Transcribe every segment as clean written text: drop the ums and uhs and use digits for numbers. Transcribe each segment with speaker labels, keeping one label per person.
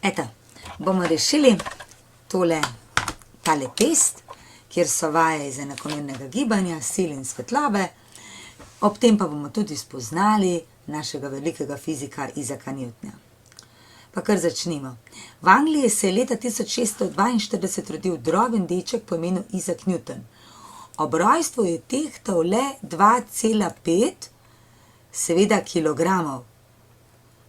Speaker 1: Eto, bomo rešili tale test, kjer so vaje iz enakomernega gibanja, sil in svetlobe. Ob tem pa bomo tudi spoznali našega velikega fizika Isaaca Newtona. Pa kar začnimo. V Angliji se je leta 1642 rodil droben deček po imenu Isaac Newton. Ob rojstvu je tehtal le 2,5, seveda kilogramov.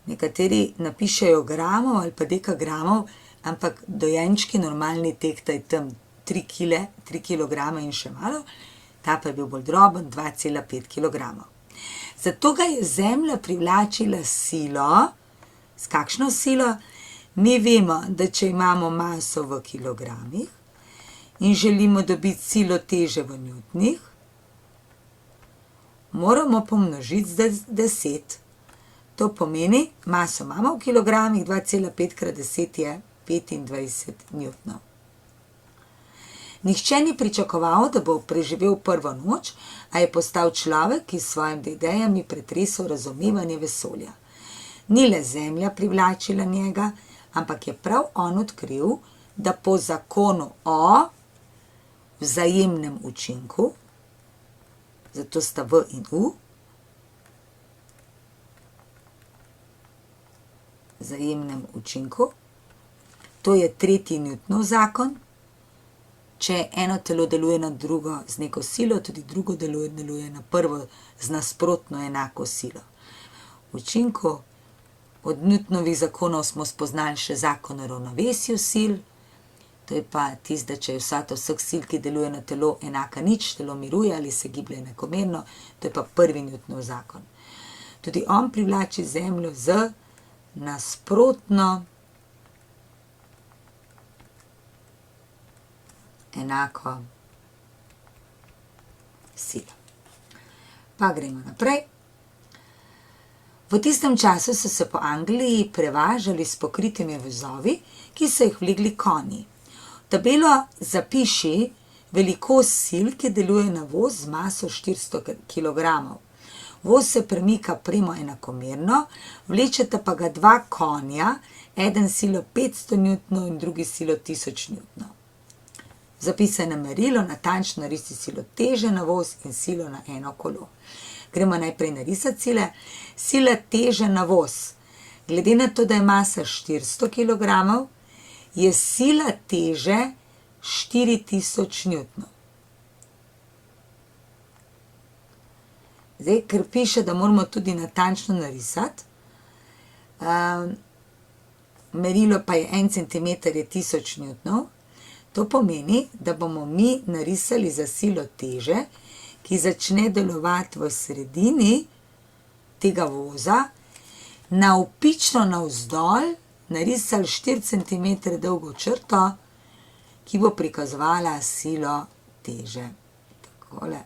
Speaker 1: Nekateri napišejo gramov ali pa dekagramov, ampak dojenčki normalni tehtajo tam 3 kilograma in še malo, ta pa je bil bolj droben, 2,5 kilogramov. Zato ga je Zemlja privlačila silo. S kakšno silo? Mi vemo, da če imamo maso v kilogramih in želimo dobiti silo teže v newtonih, moramo pomnožiti z 10. To pomeni, maso imamo v kilogramih, 2,5 krat 10 je 25 newtonov. Nihče ni pričakoval, da bo preživel prvo noč, a je postal človek, ki s svojimi idejami pretresel razumevanje vesolja. Ni le Zemlja privlačila njega, ampak je prav on odkril, da po zakonu o vzajemnem učinku, zato sta V in U, vzajemnem učinku, to je tretji Newtonov zakon. Če eno telo deluje na drugo z neko silo, tudi drugo deluje na prvo z nasprotno enako silo. V učinku od Newtonovih zakonov smo spoznali še zakon o ravnovesju sil, to je pa tisto, da če je vsota vseh sil, ki deluje na telo, enaka nič, telo miruje ali se giblje enakomerno, to je pa prvi Newtonov zakon. Tudi on privlači Zemljo z nasprotno enako silo. Pa gremo naprej. V tistem času so se po Angliji prevažali s pokritimi vozovi, ki so jih vlegli konji. V tabelo zapiši velikost sil, ki deluje na voz z maso 400 kg. Voz se premika premo enakomerno, vlečeta pa ga dva konja, eden silo 500 newtonov in drugi silo 1000 newtonov. Zapisano merilo natančno riši silo teže na voz in silo na eno kolo. Gremo najprej narisati sile. Sila teže na voz. Glede na to, da je masa 400 kg, je sila teže 4000 newtonov. Zdaj, ker piše, da moramo tudi natančno narisati, merilo pa je 1 cm je 1000 newtonov, to pomeni, da bomo mi narisali za silo teže, ki začne delovati v sredini tega voza, navpično navzdol narisali 4 cm dolgo črto, ki bo prikazovala silo teže. Takole.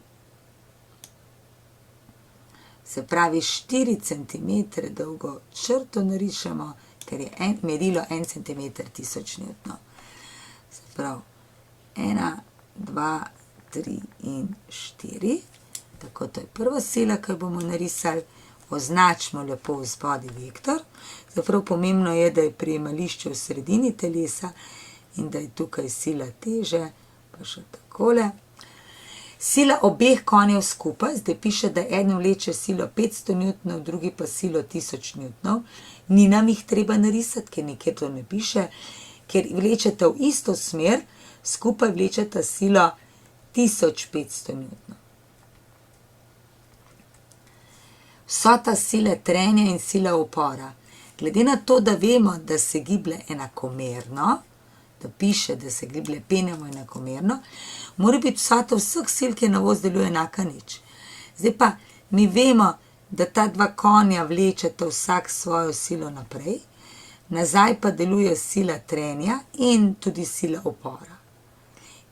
Speaker 1: Se pravi, 4 cm dolgo črto narišemo, ker je merilo 1 cm 1000 newtonov. Se pravi, 1, 2, 3 in 4. Tako, to je prva sila, ki jo bomo narisali. Označimo lepo v spodaj vektor. Zaprav pomembno je, da je prijemališče v sredini telesa in da je tukaj sila teže, pa še takole. Sila obeh konjev skupaj, zdaj piše, da eden vleče silo 500 newtonov, drugi pa silo 1000 newtonov. Ni nam jih treba narisati, ker nikjer to ne piše, ker vlečeta v isto smer, skupaj vlečeta silo 1500 newtonov. Vsota sile trenja in sila upora. Glede na to, da vemo, da se giblje enakomerno, da piše, da se giblje penjamo enakomerno, mora biti vsota vseh sil, ki na voz deluje enaka nič. Zdaj pa mi vemo, da ta dva konja vlečeta vsak svojo silo naprej, nazaj pa deluje sila trenja in tudi sila upora.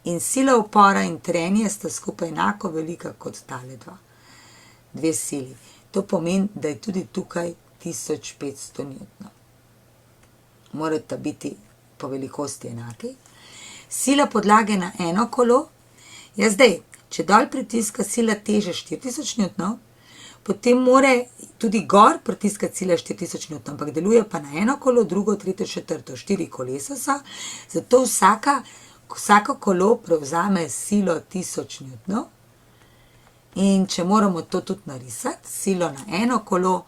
Speaker 1: In sila upora in trenje sta skupaj enako velika kot tale dve sili. To pomeni, da je tudi tukaj 1500 newtonov. Morata biti po velikosti enaki. Sila podlage na eno kolo. Ja, zdaj, če dol pritiska sila teže 4000 newtonov, potem more tudi gor pritiskati sile 4000 N, ampak deluje pa na eno kolo, drugo, tretje, četrto, 4 kolesa so, zato vsako kolo prevzame silo 1000 N. In če moramo to tudi narisati, silo na eno kolo,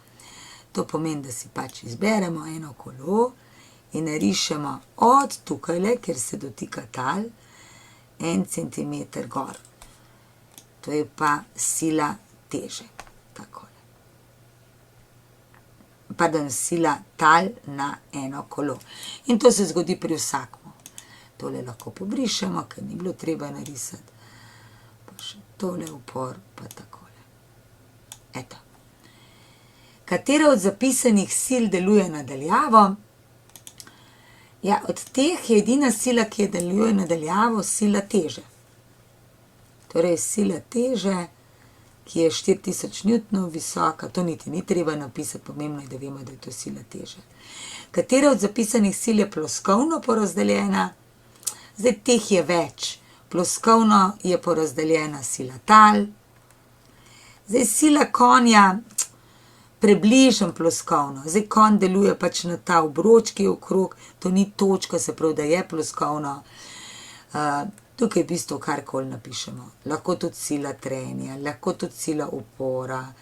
Speaker 1: to pomeni, da si pač izberemo eno kolo in narišemo od tukajle, kjer se dotika tal, 1 centimeter gor. To je pa sila teže. Takole. Pardon, sila tal na eno kolo. In to se zgodi pri vsakmu. Tole lahko pobrišemo, ker ni bilo treba narisati. Pa še tole upor, pa takole. Eto. Katera od zapisanih sil deluje nadaljavo? Ja, od teh je edina sila, ki deluje nadaljavo, sila teže. Torej, sila teže, ki je 4000 N visoka, to niti ni treba napisati, pomembno je, da vemo, da je to sila teže. Katera od zapisanih sil je ploskovno porazdeljena? Zdaj, teh je več. Ploskovno je porazdeljena sila tal. Zdaj, sila konja približno ploskovno. Zdaj, konj deluje pač na ta obroč, ki je okrog, to ni točka, se pravi, da je ploskovno. Tukaj v bistvu karkoli napišemo. Lahko tudi sila trenja, lahko tudi sila upora.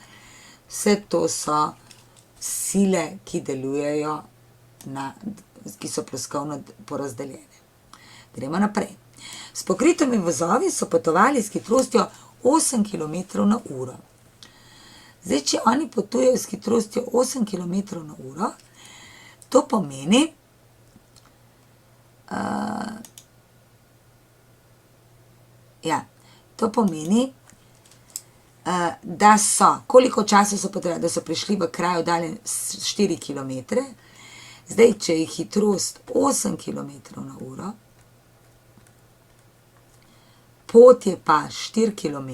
Speaker 1: Vse to so sile, ki delujejo, ki so ploskovno porazdeljene. Gremo naprej. S pokritimi vozovi so potovali s hitrostjo 8 km/h. Zdaj, če oni potujejo s hitrostjo 8 km/h, to pomeni, da so, koliko časa so potrebovali, da so prišli v kraj oddaljen 4 km. Zdaj, če je hitrost 8 km/h, pot je pa 4 km,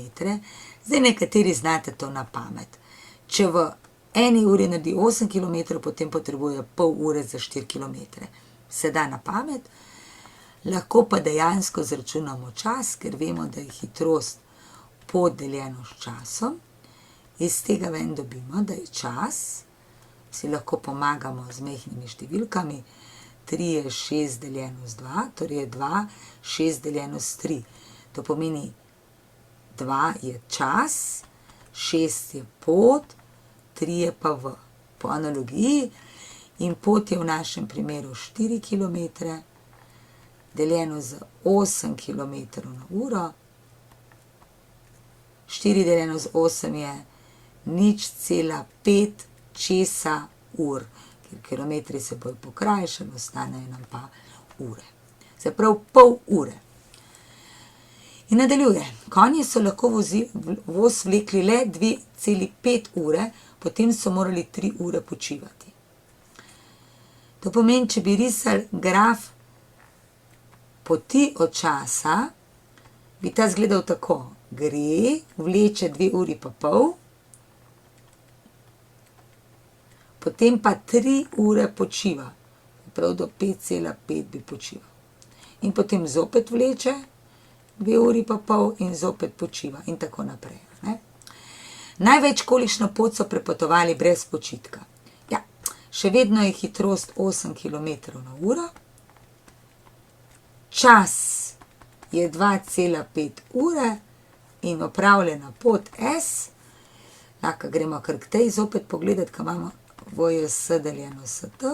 Speaker 1: zdaj nekateri znate to na pamet. Če v eni uri naredi 8 km, potem potrebuje pol ure za 4 km. Se da na pamet, lahko pa dejansko zračunamo čas, ker vemo, da je hitrost podeljeno s časom. Iz tega ven dobimo, da je čas, si lahko pomagamo z majhnimi številkami, 3 je 6 deljeno z 2, torej je 2, 6 deljeno s 3. To pomeni, 2 je čas, 6 je pot, 3 je pa po analogiji, in pot je v našem primeru 4 km, deljeno z 8 km/h. 4 deljeno z 8 je 0,5 česa ur, ker kilometri se bojo pokrajšali, ostanejo nam pa ure. Se pravi, pol ure. In nadaljuje. Konji so lahko voz vlekli le 2,5 ure, potem so morali 3 ure počivati. To pomeni, če bi risali graf poti od časa, bi ta izgledal tako. Gre, vleče 2 uri pa pol, potem pa 3 ure počiva. Prav do 5,5 bi počival. In potem zopet vleče 2 uri pa pol in zopet počiva in tako naprej. Ne? Največ kolikšno pot so prepotovali brez počitka. Ja, še vedno je hitrost 8 km/h. Čas je 2,5 ure in opravljena pot S. Lahko gremo kar k tej zopet pogledati, kaj imamo VJS deljeno s T.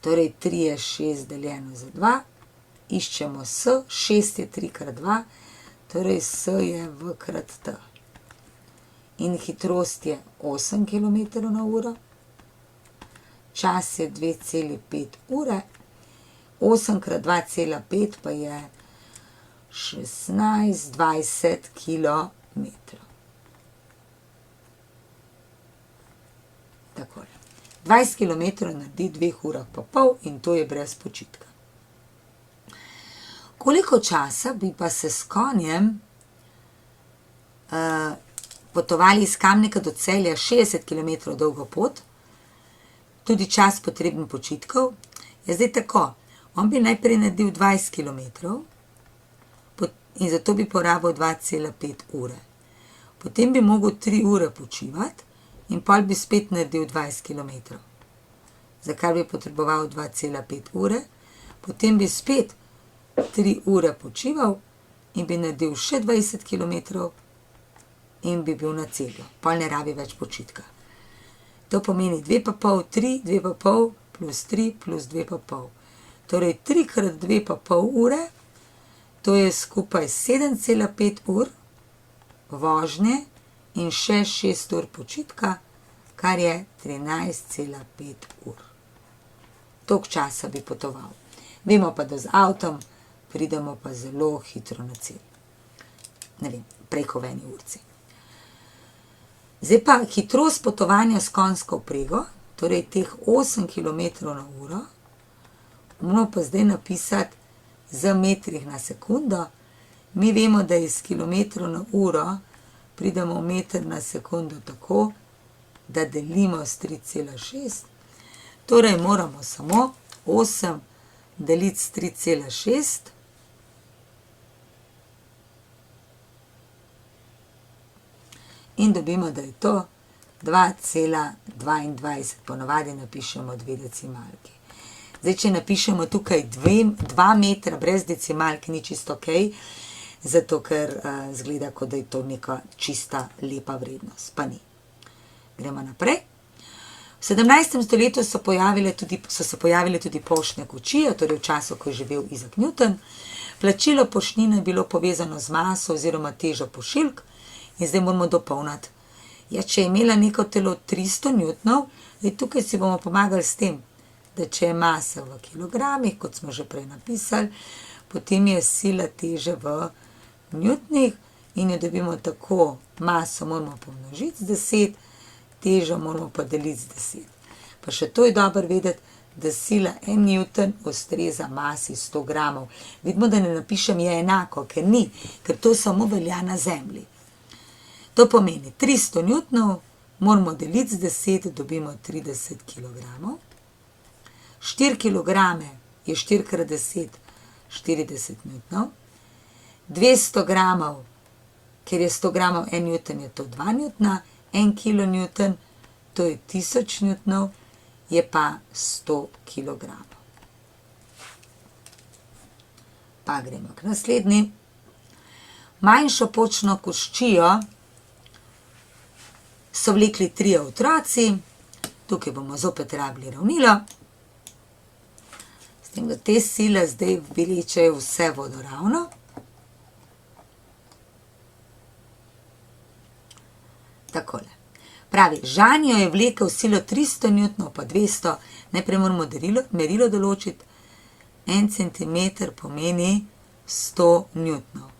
Speaker 1: Torej 3 je 6 deljeno z 2. Iščemo S, 6 je 3 krat 2, torej S je V krat T. In hitrost je 8 km/h, čas je 2,5 ure, 8 krat 2,5 pa je 16-20 km. Takole. 20 km naredi 2 urah pa pol in to je brez počitka. Koliko časa bi pa se s konjem potovali iz Kamnika do Celja 60 km dolgo pot, tudi čas potreben počitkov, je zdaj tako. On bi najprej naredil 20 km in zato bi porabil 2,5 ure. Potem bi mogel 3 ure počivati in pol bi spet naredil 20 km. Za kar bi potreboval 2,5 ure, potem bi spet 3 ure počival in bi naredil še 20 km in bi bil na cilju. Pol ne rabi več počitka. To pomeni 2,5, 3, 2,5 plus 3 plus 2,5. Torej 3 krat 2,5 ure, to je skupaj 7,5 ur vožnje in še 6 ur počitka, kar je 13,5 ur. Toliko časa bi potoval. Vemo pa, da z avtom pridemo pa zelo hitro na cilj. Ne vem, preko v eni urci. Zdaj pa hitrost potovanja s konjsko vprego, torej teh 8 km na uro, moramo pa zdaj napisati z metrih na sekundo. Mi vemo, da iz kilometrov na uro pridemo v meter na sekundo tako, da delimo s 3,6. Torej moramo samo 8 deliti s 3,6. In dobimo, da je to 2,22. Ponovadi napišemo 2 decimalki. Zdaj, če napišemo tukaj 2 metra brez decimalk, ni čisto ok, zato ker zgleda, kot da je to neka čista lepa vrednost. Pa ni. Gremo naprej. V 17. stoletju so se pojavile tudi poštne kočije, torej v času, ko je živel Isaac Newton. Plačilo poštnine je bilo povezano z maso oziroma težo pošiljk in zdaj moramo dopolniti. Ja, če je imela neko telo 300 newtonov, tukaj si bomo pomagali s tem, da če je masa v kilogramih, kot smo že prej napisali, potem je sila teže v newtonih in jo dobimo tako, maso moramo pomnožiti z 10, težo moramo pa deliti z 10. Pa še to je dobro vedeti, da sila 1 newton ustreza masi 100 gramov. Vidimo, da ne napišem je enako, ker ni, ker to samo velja na Zemlji. To pomeni 300 newtonov moramo deliti z 10, dobimo 30 kg. 4 kg je 4 krat 10, 40 newtonov. 200 gramov, ker je 100 gramov 1 newton, je to 2 newtona. 1 kilonewton, to je 1000 newtonov, je pa 100 kg. Pa gremo k naslednji. Manjšo počno koščijo so vlekli 3 otroci. Tukaj bomo zopet rabili ravnilo. S tem, da te sile zdaj vlečejo vse vodoravno. Takole. Pravi, Žanjo je vlekel silo 300 newtonov pa 200. Najprej moramo merilo določiti. 1 cm pomeni 100 newtonov.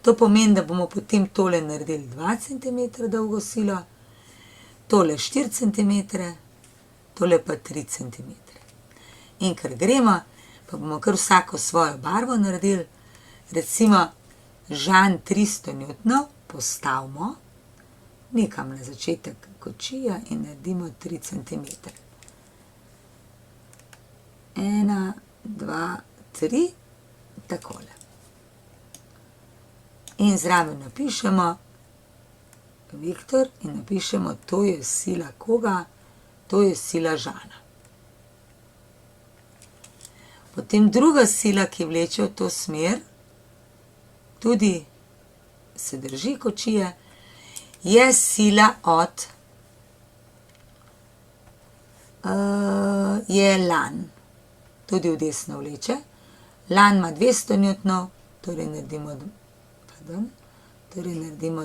Speaker 1: To pomeni, da bomo potem tole naredili 2 cm dolgo silo, tole 4 cm, tole pa 3 cm. In ker gremo, pa bomo kar vsako svojo barvo naredili. Recimo, Žan 300 newtonov postavimo nekam na začetek kočija in naredimo 3 cm. 1, 2, 3, takole. In zraven napišemo Viktor in napišemo, to je sila koga? To je sila Žana. Potem druga sila, ki vleče v to smer, tudi se drži kočije, je sila od je lan. Tudi v desno vleče. Lan ima 200 newtonov, torej naredimo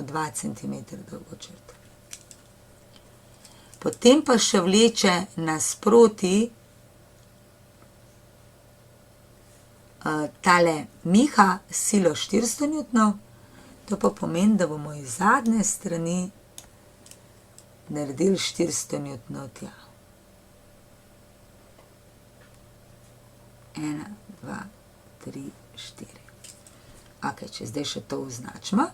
Speaker 1: 2 cm dolgo črto. Potem pa še vleče nasproti tale Miha silo 400 newtonov. To pa pomeni, da bomo iz zadnje strani naredili 400 newtonov tja. 1, 2, 3, 4. Ok, če zdaj še to označimo.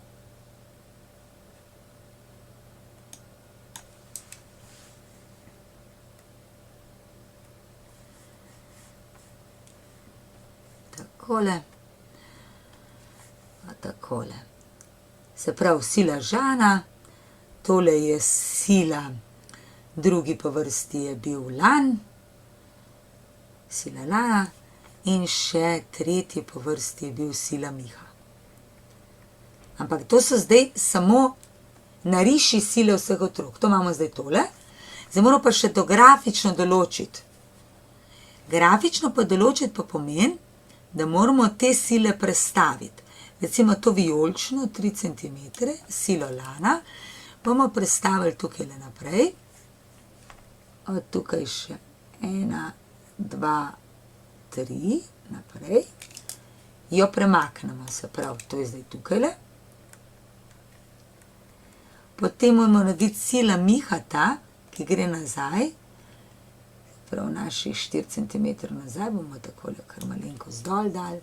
Speaker 1: Takole. Takole. Se pravi, sila Žana, tole je sila, drugi po vrsti je bil Lan, sila Lana, in še tretji po vrsti je bil sila Miha. Ampak to so zdaj samo nariši sile vseh otrok. To imamo zdaj tole. Zdaj moramo pa še to grafično določiti. Grafično pa določiti pa pomeni, da moramo te sile prestaviti. Recimo to vijolično, 3 cm, silo Lana, bomo prestavili tukaj naprej. Od tukaj še 1, 2, 3, naprej. Jo premaknemo, se pravi, to je zdaj tukaj. Potem moramo narediti sila Miha ta, ki gre nazaj. Prav naših 4 cm nazaj bomo takole kar malenkost dol dali.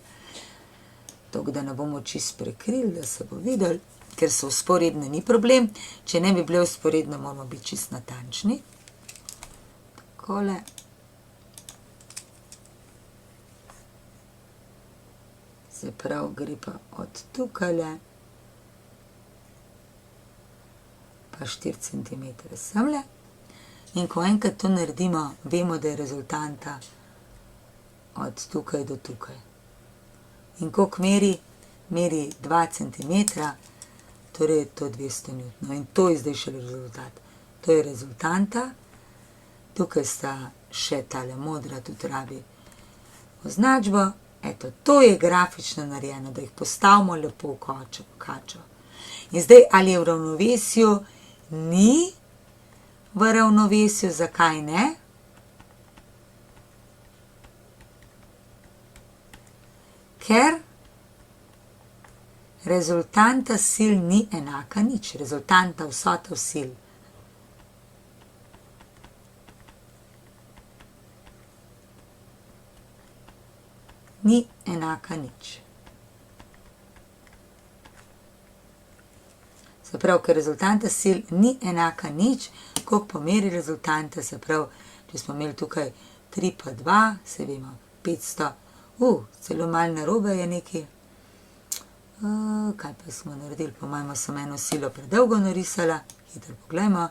Speaker 1: Tako da ne bomo čist prekrili, da se bo videli, ker so vzporedne, ni problem. Če ne bi bile vzporedne, moramo biti čist natančni. Takole. Se pravi, gre pa od tukajle pa 4 cm semle. In ko enkrat to naredimo, vemo, da je rezultanta od tukaj do tukaj. In koliko meri? Meri 2 cm, torej je to 200 N. In to je zdaj še rezultat. To je rezultanta. Tukaj sta še tale modra, tudi rabi označbo. Eto, to je grafično narejeno, da jih postavimo lepo v kačo. In zdaj, ali je v ravnovesju? Ni v ravnovesju. Zakaj ne? Ker rezultanta sil ni enaka nič. Rezultanta vsota sil. Ni enaka nič. Se pravi, ker rezultanta sil ni enaka nič, koliko pomeri rezultanta, se pravi, če smo imeli tukaj 3 pa 2, se vemo, 500. Celo malo narobe je nekaj. Kaj pa smo naredili? Po mojem sem eno silo predolgo narisala. Hitro pogledamo.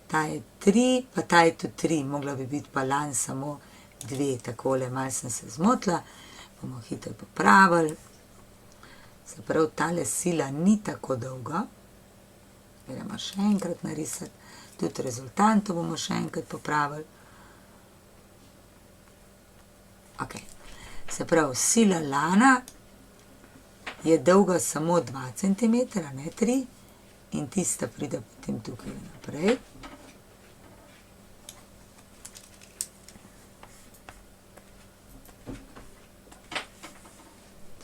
Speaker 1: Ta je 3, pa ta je tudi 3. Mogla bi biti pa Lan samo 2. Takole, malo sem se zmotila. Bomo hitro popravili. Se pravi, tale sila ni tako dolga. Gremo še enkrat narisati. Tudi rezultanto bomo še enkrat popravili. Ok. Se pravi, sila Lana je dolga samo 2 cm, ne 3. In tista pride potem tukaj naprej.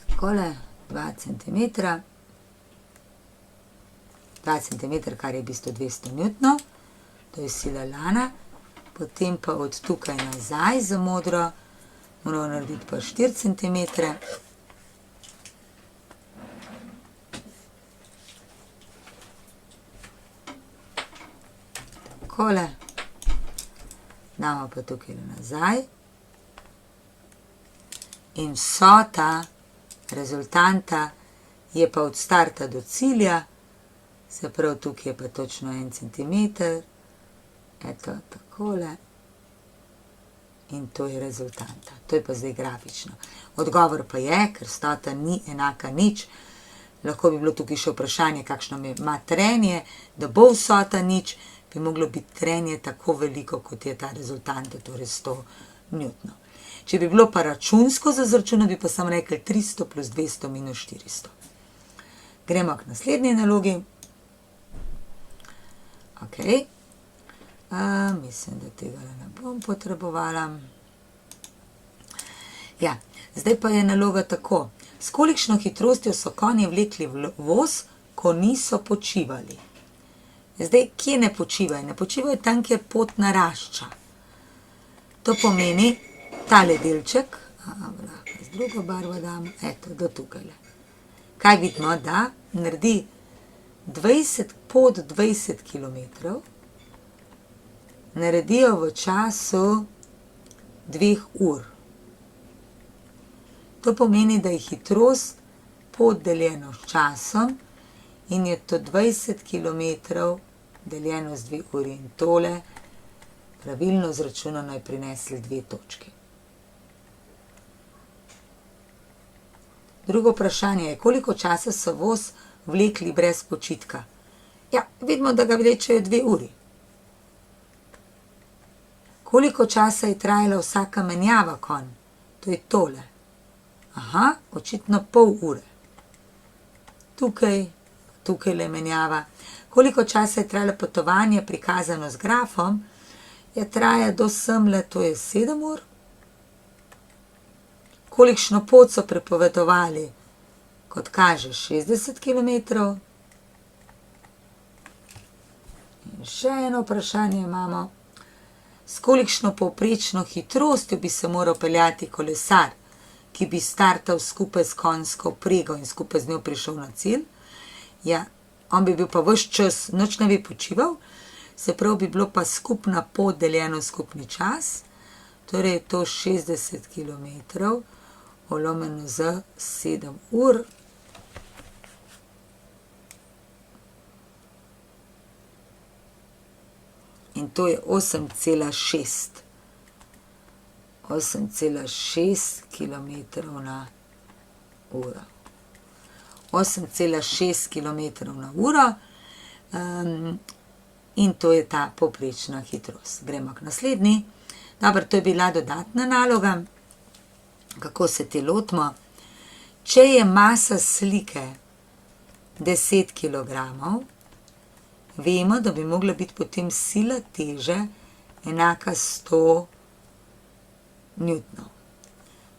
Speaker 1: Takole, 2 cm. 2 cm, kar je v bistvu 200 N. To je sila Lana. Potem pa od tukaj nazaj za modro moramo narediti pa 4 cm. Takole. Damo pa tukaj nazaj. In vsota rezultanta je pa od starta do cilja. Se pravi, tukaj je pa točno 1 cm. Eto, takole. In to je rezultanta. To je pa zdaj grafično. Odgovor pa je, ker vsota ni enaka nič. Lahko bi bilo tukaj še vprašanje, kakšno ima trenje, da bo vsota nič, bi moglo biti trenje tako veliko, kot je ta rezultanta, torej 100 N. Če bi bilo pa računsko za izračun, bi pa samo rekli 300 plus 200 minus 400. Gremo k naslednji nalogi. Ok. Mislim, da tega ne bom potrebovala. Ja, zdaj pa je naloga tako. S kolikšno hitrostjo so konji vlekli voz, ko niso počivali? Zdaj, kje ne počivajo? Ne počivajo tam, kjer pot narašča. To pomeni tale delček, z drugo barvo dam, eto, do tukaj. Kaj vidimo, da naredi pot 20 km, naredijo v času 2 ur. To pomeni, da je hitrost pot deljeno s časom in je to 20 km deljeno z 2 uri in tole pravilno zračunano je prinesli 2 točki. Drugo vprašanje je, koliko časa so voz vlekli brez počitka? Ja, vidimo, da ga vlečejo 2 uri. Koliko časa je trajala vsaka menjava konj? To je tole. Aha, očitno pol ure. Tukaj le menjava. Koliko časa je trajalo potovanje, prikazano z grafom? Ja, traja do semle, to je 7 ur. Kolikšno pot so prepovedovali? Kot kaže, 60 km. In še eno vprašanje imamo. S kolikšno povprečno hitrostjo bi se moral peljati kolesar, ki bi startal skupaj s konjsko vprego in skupaj z njo prišel na cilj? Ja, on bi bil pa ves čas, nič ne bi počival, se pravi bi bilo pa skupna pot deljeno skupni čas, torej je to 60 km polomljeno z 7 ur. In to je 8,6. 8,6 km na uro. 8,6 km na uro. In to je ta povprečna hitrost. Gremo k naslednji. Dobro, to je bila dodatna naloga. Kako se te lotimo? Če je masa slike 10 kg, vemo, da bi mogla biti potem sila teže enaka 100 newtonov.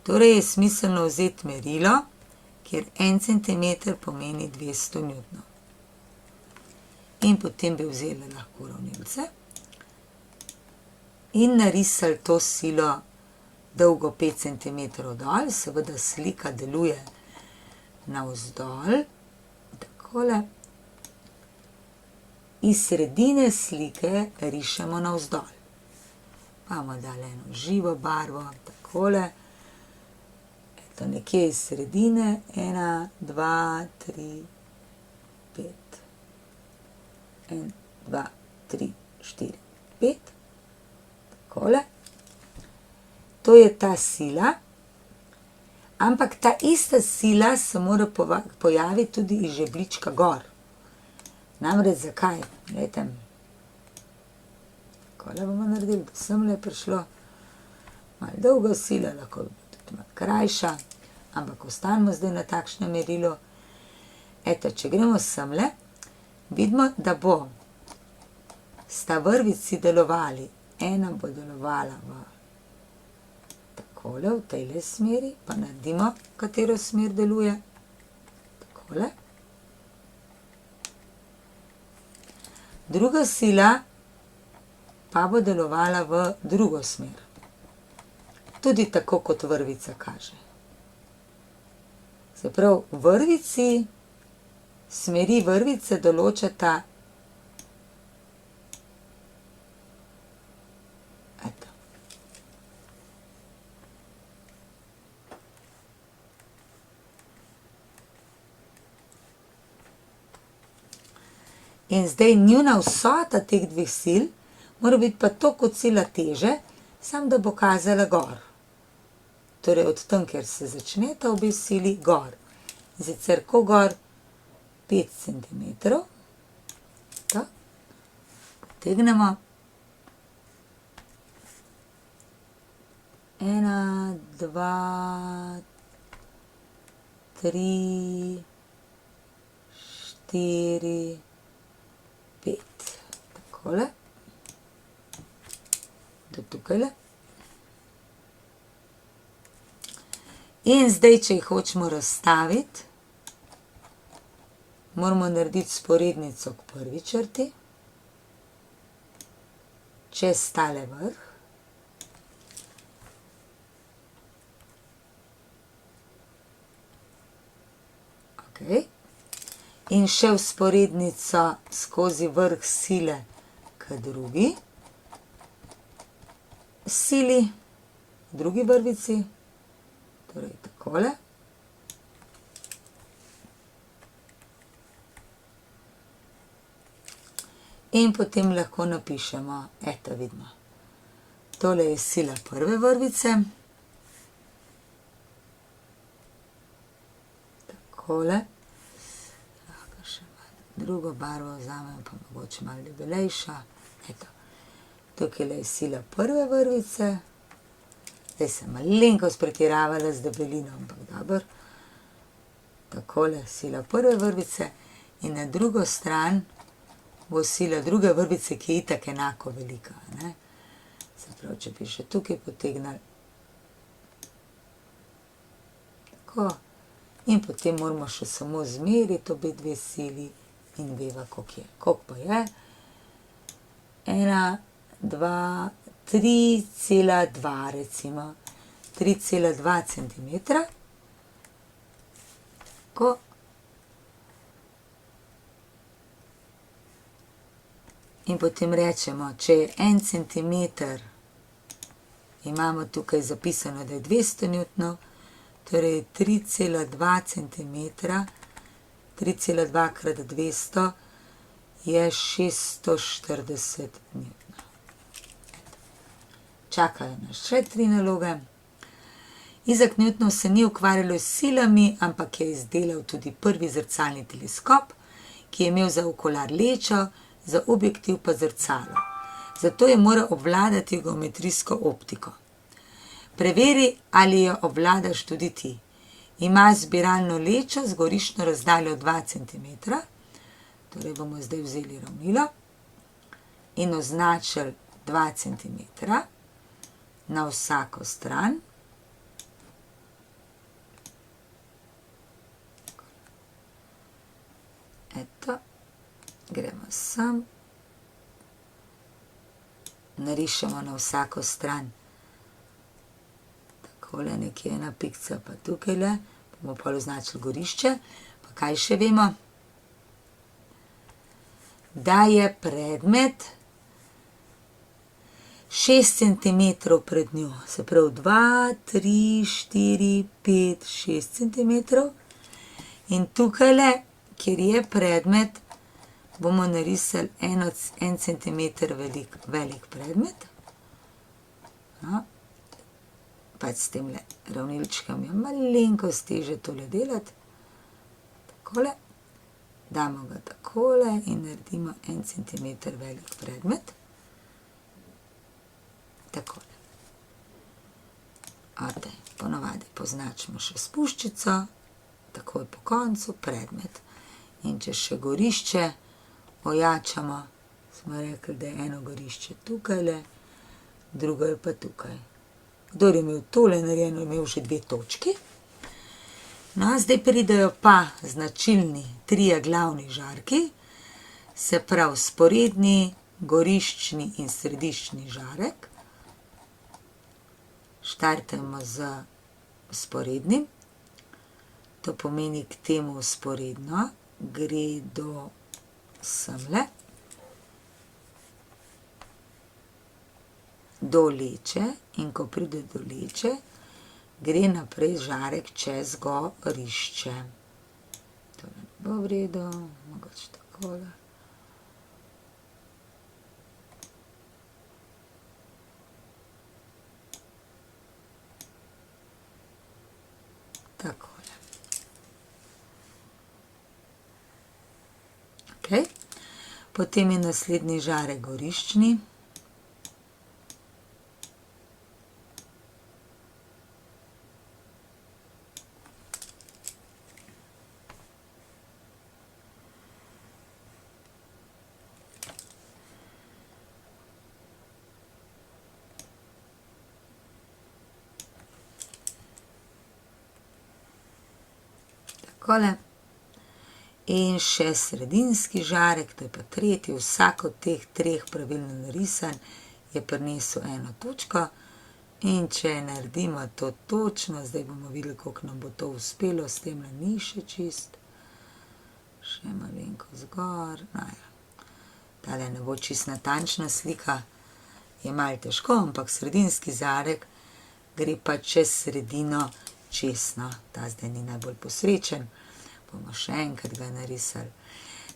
Speaker 1: Torej je smiselno vzeti merilo, kjer 1 cm pomeni 200 newtonov. In potem bi vzeli lahko ravnilce in narisali to silo dolgo 5 cm dol, seveda slika deluje navzdol, takole. Iz sredine slike rišemo navzdol. Pa bomo dali eno živo barvo, takole. Eto, nekje iz sredine, 1, 2, 3, 5. 1, 2, 3, 4, 5. Takole. To je ta sila, ampak ta ista sila se mora pojaviti tudi iz žebljička gor. Namreč zakaj? Glejte, takole bomo naredili, da semle je prišlo malo dolga sila, lahko tudi malo krajša, ampak ostanemo zdaj na takšnem merilu. Eto, če gremo semle, vidimo, da bo sta vrvici delovali. Ena bo delovala takole, v tejle smeri, pa naredimo, katero smer deluje. Takole. Druga sila pa bo delovala v drugo smer. Tudi tako, kot vrvica kaže. Se pravi, vrvici, smeri vrvice določata eto. In zdaj njuna vsota teh dveh sil mora biti pa to kot sila teže, samo da bo kazala gor. Torej od tam, kjer se začneta obe sili, gor. In sicer ko gor 5 cm, tako, potegnemo. 1, 2, 3, 4, 5. Takole. Do tukajle. In zdaj, če jih hočemo razstaviti, moramo narediti vzporednico k prvi črti, čez tale vrh. Okay. In še vzporednico skozi vrh sile k drugi sili, drugi vrvici, torej takole. In potem lahko napišemo, eto vidimo. Tole je sila prve vrvice. Takole. Lahko še malo drugo barvo vzamem, pa mogoče malo debelejša. Eto. Tukaj je sila prve vrvice. Zdaj sem malenkost pretiravala z debelino, ampak dobro. Takole, sila prve vrvice. In na drugo stran bo sila druge vrvice, ki je itak enako velika, ne. Se pravi, če bi še tukaj potegnili. Tako. In potem moramo še samo zmeriti obe dve sili in veva, koliko je. Koliko pa je? 1, 2, 3,2 recimo. 3,2 centimetra. Tako. In potem rečemo, če je 1 centimeter, imamo tukaj zapisano, da je 200 newtonov, torej 3,2 centimetra, 3,2 krat 200 je 640 newtonov. Čakajo nas še 3 naloge. Isaac Newton se ni ukvarjal s silami, ampak je izdelal tudi prvi zrcalni teleskop, ki je imel za okular lečo, za objektiv pa zrcalo. Zato je moral obvladati geometrijsko optiko. Preveri, ali jo obvladaš tudi ti. Ima zbiralno lečo z goriščno razdaljo 2 cm. Torej bomo zdaj vzeli ravnilo in označili 2 cm na vsako stran. Eto. Gremo sem, narišemo na vsako stran. Takole nekje ena pikca, pa tukajle, bomo pa označili gorišče. Pa kaj še vemo? Da je predmet 6 cm pred njo, se pravi 2, 3, 4, 5, 6 cm. In tukajle, kjer je predmet, bomo narisali 1 cm velik predmet. No, pač s tem ravnilčkom je malenkost težje tole delati. Takole. Damo ga takole in naredimo 1 cm velik predmet. Takole. Ode, ponovadi poznačimo še s puščico, takoj po koncu predmet. In če še gorišče ojačamo, smo rekli, da je eno gorišče tukajle, drugo je pa tukaj. Kdor je imel tole narejeno, je imel že 2 točki. No, zdaj pridejo pa značilni 3 glavni žarki, se pravi sporedni, goriščni in središčni žarek. Štartamo z sporednim, to pomeni k temu sporedno, gre do semle, do leče, in ko pride do leče, gre naprej žarek čez gorišče. To ne bo v redu, mogoče takole. Takole. Okay. Potem je naslednji žarek goriščni. Takole. In še sredinski žarek, to je pa tretji, vsak od teh 3 pravilno narisan je prinesel eno točko. In če naredimo to točno, zdaj bomo videli, koliko nam bo to uspelo, s tem ni še čist. Še malenko zgor, no ja. Tale ne bo čist natančna slika, je malo težko, ampak sredinski žarek gre pa čez sredino čez, no, ta zdaj ni najbolj posrečen. Bomo še enkrat ga narisali.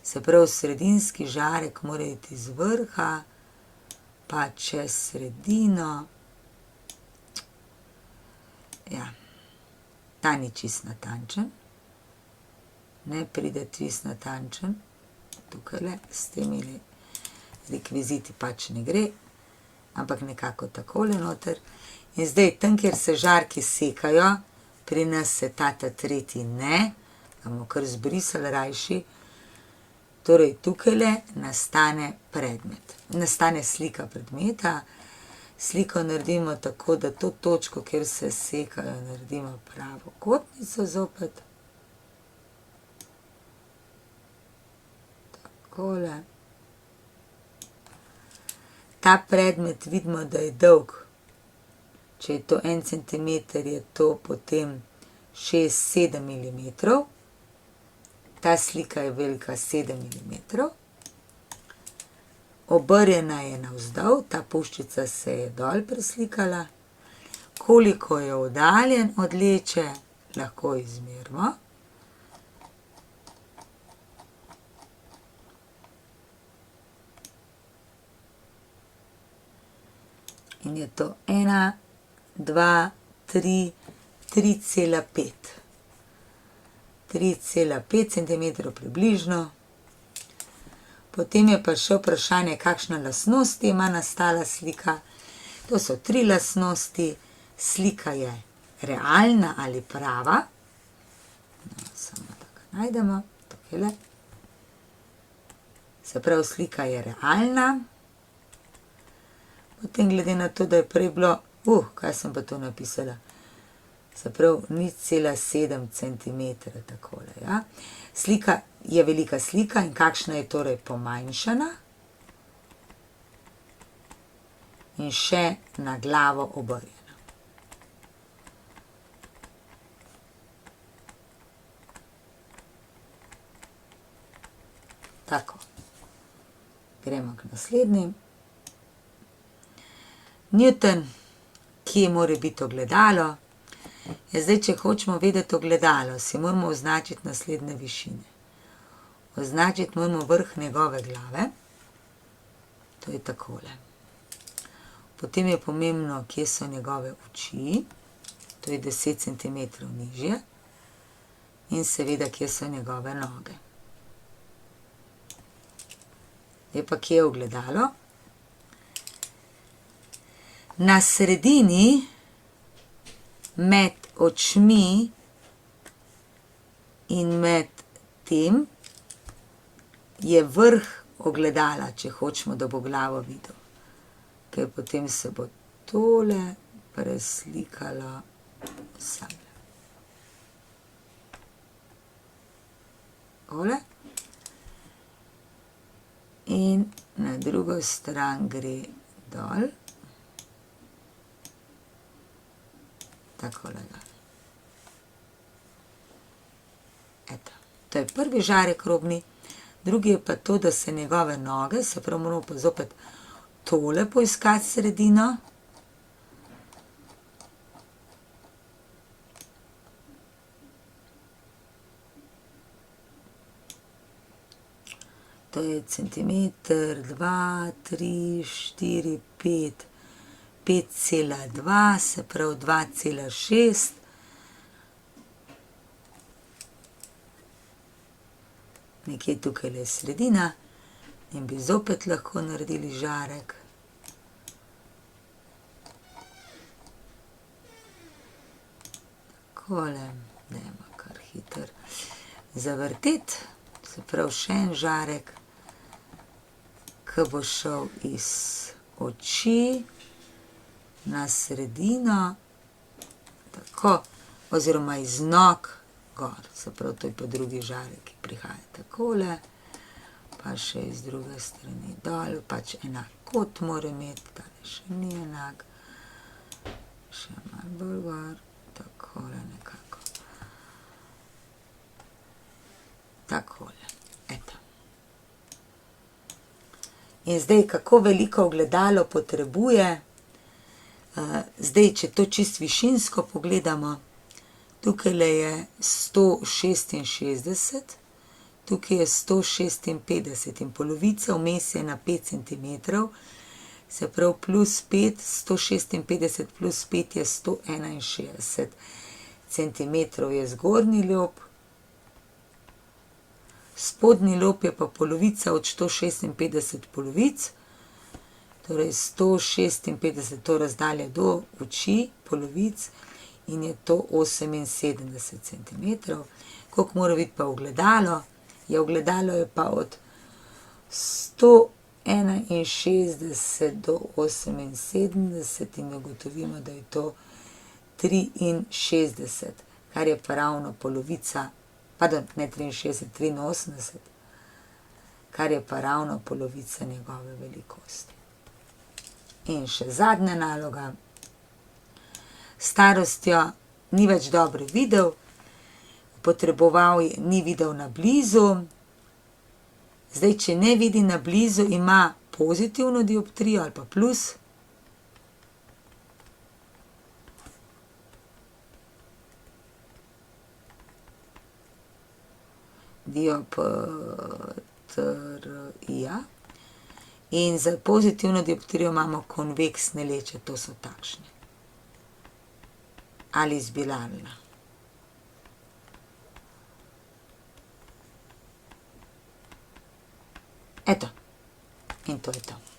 Speaker 1: Se pravi, sredinski žarek mora iti z vrha, pa čez sredino. Ja, ta ni čist natančen. Ne pride čist natančen. Tukajle s temi rekviziti pač ne gre, ampak nekako takole noter. In zdaj, tam, kjer se žarki sekajo, pri nas se ta tretji ne, bomo kar zbrisali rajši. Torej, tukajle nastane predmet. Nastane slika predmeta. Sliko naredimo tako, da to točko, kjer se sekajo, naredimo pravo kotnico zopet. Takole. Ta predmet vidimo, da je dolg. Če je to 1 cm, je to potem 6-7 mm. Ta slika je velika 7 mm. Obrjena je navzdol, ta puščica se je dol preslikala. Koliko je oddaljen od leče, lahko izmerimo. In je to 1, 2, 3, 3,5. 3,5 cm približno. Potem je pa še vprašanje, kakšne lastnosti ima nastala slika. To so 3 lastnosti. Slika je realna ali prava. No, samo tako najdemo. Tukajle. Se pravi, slika je realna. Potem glede na to, da je prej bilo, kaj sem pa tu napisala? Se pravi, 0,7 cm, takole, ja. Slika je velika slika in kakšna je torej pomanjšana. In še na glavo obrjena. Tako. Gremo k naslednjim. Newton, kje mora biti ogledalo? Zdaj, če hočemo vedeti ogledalo, si moramo označiti naslednje višine. Označiti moramo vrh njegove glave. To je takole. Potem je pomembno, kje so njegove oči. To je 10 cm nižje. In seveda, kje so njegove noge. Je pa kje je ogledalo? Na sredini med očmi in med tem je vrh ogledala, če hočemo, da bo glavo videl. Ker potem se bo tole preslikalo sem. Tole. In na drugo stran gre dol. Takole dol. Eto, to je prvi žarek robni. Drugi je pa to, da se njegove noge, se pravi, moramo pa zopet tole poiskati sredino. To je centimeter, 2, 3, 4, 5, 5,2, se pravi 2,6. Nekje tukaj je sredina in bi zopet lahko naredili žarek. Takole, dajmo kar hiter zavrteti, se pravi še en žarek, ki bo šel iz oči na sredino, tako, oziroma iz nog gor, se pravi, to je pa drugi žarek, ki prihaja takole, pa še iz druge strani dol, pač enak kot mora imeti, tale še ni enak, še malo bolj gor, takole nekako. Takole, eto. In zdaj, kako veliko ogledalo potrebuje, zdaj, če to čist višinsko pogledamo, tukaj je 166, tukaj je 156 in polovica vmes je na 5 cm, se pravi plus 5, 156 plus 5 je 161 cm je zgornji lob, spodnji lob je pa polovica od 156 polovic, torej 156, to razdalja do oči polovic in je to 78 cm. Koliko mora biti pa ogledalo? Ogledalo je pa od 161 do 78 in ugotovimo, da je to 63, kar je pa ravno polovica, pardon, ne 63, 83, kar je pa ravno polovica njegove velikosti. In še zadnja naloga. S starostjo ni več dobro videl, ni videl na blizu. Zdaj, če ne vidi na blizu, ima pozitivno dioptrijo ali pa plus. Dioptrija. In za pozitivno dioptrijo imamo konveksne leče, to so takšne. Ali zbilalna. Eto, in to je to.